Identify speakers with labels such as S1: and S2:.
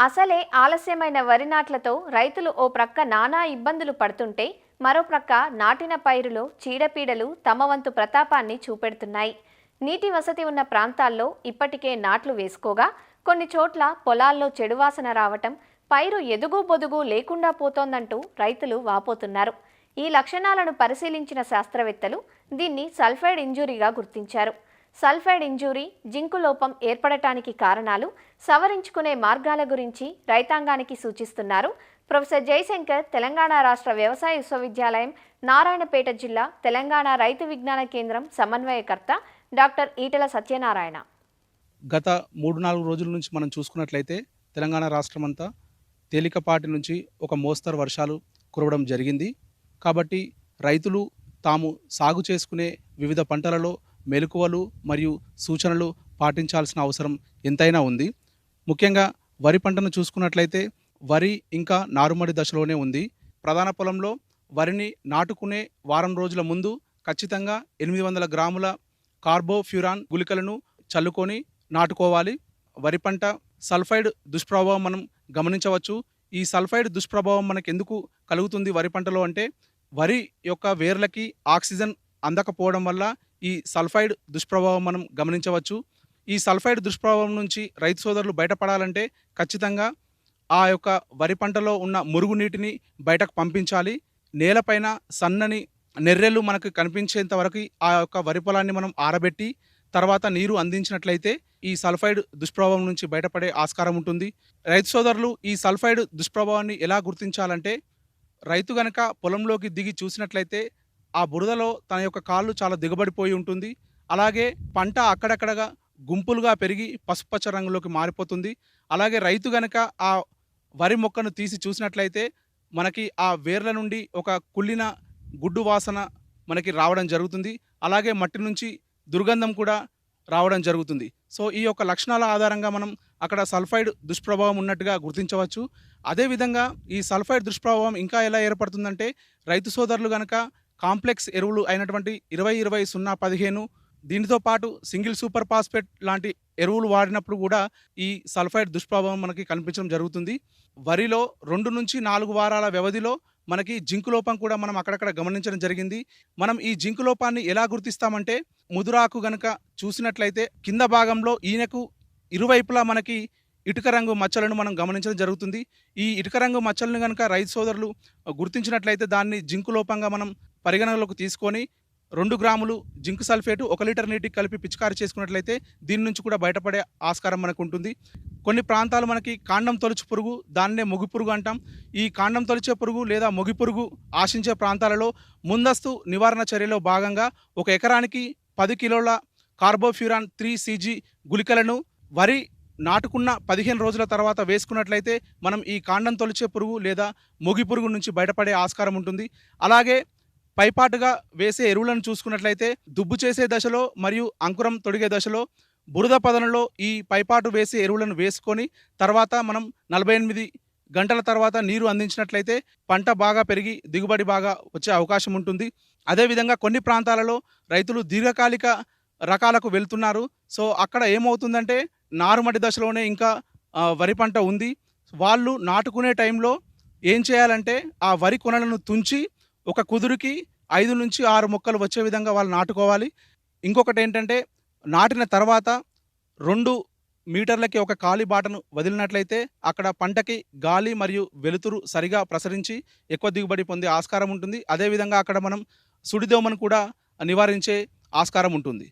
S1: అసలే ఆలస్యమైన వరి నాట్లతో రైతులు ఓ ప్రక్క నానా ఇబ్బందులు పడుతుంటే మరో ప్రక్క నాటిన పైరులో చీడపీడలు తమ వంతు ప్రతాపాన్ని చూపెడుతున్నాయి. నీటి వసతి ఉన్న ప్రాంతాల్లో ఇప్పటికే నాట్లు వేసుకోగా కొన్ని చోట్ల పొలాల్లో చెడువాసన రావటం, పైరు ఎదుగు బొదుగు లేకుండా పోతోందంటూ రైతులు వాపోతున్నారు. ఈ లక్షణాలను పరిశీలించిన శాస్త్రవేత్తలు దీన్ని సల్ఫైడ్ ఇంజురీగా గుర్తించారు. సల్ఫైడ్ ఇంజూరీ, జింకు లోపం ఏర్పడటానికి కారణాలు, సవరించుకునే మార్గాల గురించి రైతాంగానికి సూచిస్తున్నారు ప్రొఫెసర్ జయశంకర్, తెలంగాణ రాష్ట్ర వ్యవసాయ విశ్వవిద్యాలయం, నారాయణపేట జిల్లా, తెలంగాణ రైతు విజ్ఞాన కేంద్రం సమన్వయకర్త డాక్టర్ ఈటెల సత్యనారాయణ.
S2: గత 3-4 రోజుల నుంచి మనం చూసుకున్నట్లయితే తెలంగాణ రాష్ట్రమంతా తేలికపాటి నుంచి ఒక మోస్తరు వర్షాలు కురవడం జరిగింది. కాబట్టి రైతులు తాము సాగు చేసుకునే వివిధ పంటలలో మెలకువలు మరియు సూచనలు పాటించాల్సిన అవసరం ఎంతైనా ఉంది. ముఖ్యంగా వరి పంటను చూసుకున్నట్లయితే వరి ఇంకా నారుమడి దశలోనే ఉంది. ప్రధాన పొలంలో వరిని నాటుకునే వారం రోజుల ముందు ఖచ్చితంగా 800 గ్రాముల కార్బోఫ్యూరాన్ గుళికలను చల్లుకొని నాటుకోవాలి. వరి పంట సల్ఫైడ్ దుష్ప్రభావం మనం గమనించవచ్చు. ఈ సల్ఫైడ్ దుష్ప్రభావం మనకు ఎందుకు కలుగుతుంది వరి పంటలో అంటే, వరి యొక్క వేర్లకి ఆక్సిజన్ అందకపోవడం వల్ల ఈ సల్ఫైడ్ దుష్ప్రభావం మనం గమనించవచ్చు. ఈ సల్ఫైడ్ దుష్ప్రభావం నుంచి రైతు సోదరులు బయటపడాలంటే ఖచ్చితంగా ఆ యొక్క వరి పంటలో ఉన్న మురుగునీటిని బయటకు పంపించాలి. నేలపైన సన్నని నెర్రెలు మనకు కనిపించేంత వరకు ఆ యొక్క వరి పొలాన్ని మనం ఆరబెట్టి తర్వాత నీరు అందించినట్లయితే ఈ సల్ఫైడ్ దుష్ప్రభావం నుంచి బయటపడే ఆస్కారం ఉంటుంది. రైతు సోదరులు ఈ సల్ఫైడ్ దుష్ప్రభావాన్ని ఎలా గుర్తించాలంటే, రైతు గనక పొలంలోకి దిగి చూసినట్లయితే ఆ బురదలో తన యొక్క కాళ్ళు చాలా దిగబడిపోయి ఉంటుంది. అలాగే పంట అక్కడక్కడగా గుంపులుగా పెరిగి పసుపచ్చ రంగులోకి మారిపోతుంది. అలాగే రైతు గనక ఆ వరి మొక్కను తీసి చూసినట్లయితే మనకి ఆ వేర్ల నుండి ఒక కుళ్ళిన గుడ్డు వాసన మనకి రావడం జరుగుతుంది. అలాగే మట్టి నుంచి దుర్గంధం కూడా రావడం జరుగుతుంది. సో ఈ యొక్క లక్షణాల ఆధారంగా మనం అక్కడ సల్ఫైడ్ దుష్ప్రభావం ఉన్నట్టుగా గుర్తించవచ్చు. అదేవిధంగా ఈ సల్ఫైడ్ దుష్ప్రభావం ఇంకా ఎలా ఏర్పడుతుందంటే, రైతు సోదరులు కనుక కాంప్లెక్స్ ఎరువులు అయినటువంటి 20-20-0-15 దీనితో పాటు సింగిల్ సూపర్ ఫాస్ఫేట్ లాంటి ఎరువులు వాడినప్పుడు కూడా ఈ సల్ఫైడ్ దుష్ప్రభావం మనకి కనిపించడం జరుగుతుంది. వరిలో 2-4 వారాల వ్యవధిలో మనకి జింకు లోపం కూడా మనం అక్కడక్కడ గమనించడం జరిగింది. మనం ఈ జింకు లోపాన్ని ఎలా గుర్తిస్తామంటే, ముదురాకు గనక చూసినట్లయితే కింద భాగంలో ఈనెకు ఇరువైపులా మనకి ఇటుక రంగు మచ్చలను మనం గమనించడం జరుగుతుంది. ఈ ఇటుక రంగు మచ్చలను కనుక రైతు సోదరులు గుర్తించినట్లయితే దాన్ని జింకు లోపంగా మనం పరిగణనలోకి తీసుకొని 2 గ్రాములు జింక్ సల్ఫేటు 1 లీటర్ నీటికి కలిపి పిచికారి చేసుకున్నట్లయితే దీని నుంచి కూడా బయటపడే ఆస్కారం మనకు ఉంటుంది. కొన్ని ప్రాంతాలు మనకి కాండం తొలుచు పురుగు, దాన్నే మొగి పురుగు అంటాం. ఈ కాండం తొలిచే పురుగు లేదా మొగి పురుగు ఆశించే ప్రాంతాలలో ముందస్తు నివారణ చర్యలో భాగంగా 1 ఎకరానికి 10 కిలోల కార్బోఫ్యూరాన్ 3 CG గుళికలను వరి నాటుకున్న 15 రోజుల తర్వాత వేసుకున్నట్లయితే మనం ఈ కాండం తొలిచే పురుగు లేదా మొగి పురుగు నుంచి బయటపడే ఆస్కారం ఉంటుంది. అలాగే పైపాటుగా వేసే ఎరువులను చూసుకున్నట్లయితే దుబ్బు చేసే దశలో మరియు అంకురం తొడిగే దశలో బురద పదనలో ఈ పైపాటు వేసే ఎరువులను వేసుకొని తర్వాత మనం 48 గంటల తర్వాత నీరు అందించినట్లయితే పంట బాగా పెరిగి దిగుబడి బాగా వచ్చే అవకాశం ఉంటుంది. అదేవిధంగా కొన్ని ప్రాంతాలలో రైతులు దీర్ఘకాలిక రకాలకు వెళ్తున్నారు. సో అక్కడ ఏమవుతుందంటే, నారుమడి దశలోనే ఇంకా వరి పంట ఉంది. వాళ్ళు నాటుకునే టైంలో ఏం చేయాలంటే, ఆ వరి కొనలను తుంచి ఒక కుదురుకి 5-6 మొక్కలు వచ్చే విధంగా వాళ్ళు నాటుకోవాలి. ఇంకొకటి ఏంటంటే, నాటిన తర్వాత 2 మీటర్లకి ఒక ఖాళీ బాటను వదిలినట్లయితే అక్కడ పంటకి గాలి మరియు వెలుతురు సరిగా ప్రసరించి ఎక్కువ దిగుబడి పొందే ఆస్కారం ఉంటుంది. అదేవిధంగా అక్కడ మనం సుడిదోమను కూడా నివారించే ఆస్కారం ఉంటుంది.